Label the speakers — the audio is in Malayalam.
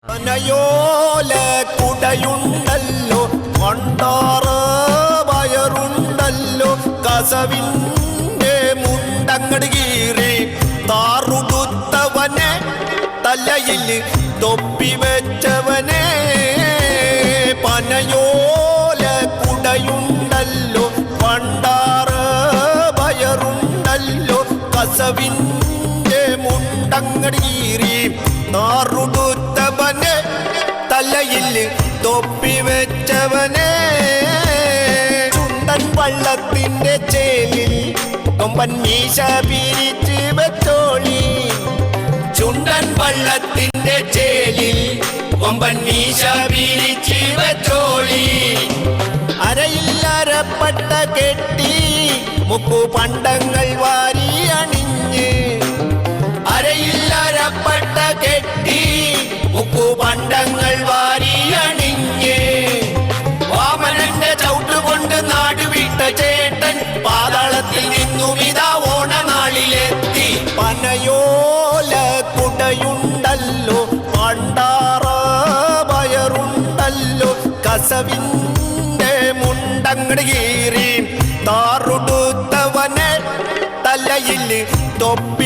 Speaker 1: പനയോല കുടയുണ്ടല്ലോ കൊണ്ടാറ് വയറുണ്ടല്ലോ കസവിന്റെ മുണ്ടങ്ങട് കീറി താറുടുത്തവനെ തലയിൽ തൊപ്പി വെച്ചവനെ പനയോല കുടയുണ്ടല്ലോ കൊണ്ടാറ് വയറുണ്ടല്ലോ കസവിന്റെ മുണ്ടങ്ങട് കീറി നാറുടുത്തവനെ തലയിൽ തൊപ്പി വെച്ചവനെ ചുണ്ടൻ വള്ളത്തിന്റെ ചേലിൽ കൊമ്പൻ മീശ പിരിച്ച് വെച്ചോളി ചുണ്ടൻ വള്ളത്തിന്റെ ചേലിൽ കൊമ്പൻ മീശ പിരിച്ച് വെച്ചോളി അരയിൽ അരപ്പട്ട കെട്ടി മുക്കു പണ്ടങ്ങൾ വാരി അണിഞ്ഞ് അരയിൽ അരപ്പട്ട കെട്ടി മുക്കു പണ്ടങ്ങൾ വാരി അണിഞ്ഞ് വാമനന്റെ ചവിട്ടുകൊണ്ട് നാടുവിട്ട ചേട്ടൻ പാതാളത്തിൽ നിന്നും ഇതാ ഓണനാളിലെത്തി പനയോല കുടയുണ്ടല്ലോ പണ്ടാറ വയറുണ്ടല്ലോ കസവിന്റെ മുണ്ടങ്ങട് കീറി താറുടുത്തവനെ തലയിൽ തൊപ്പി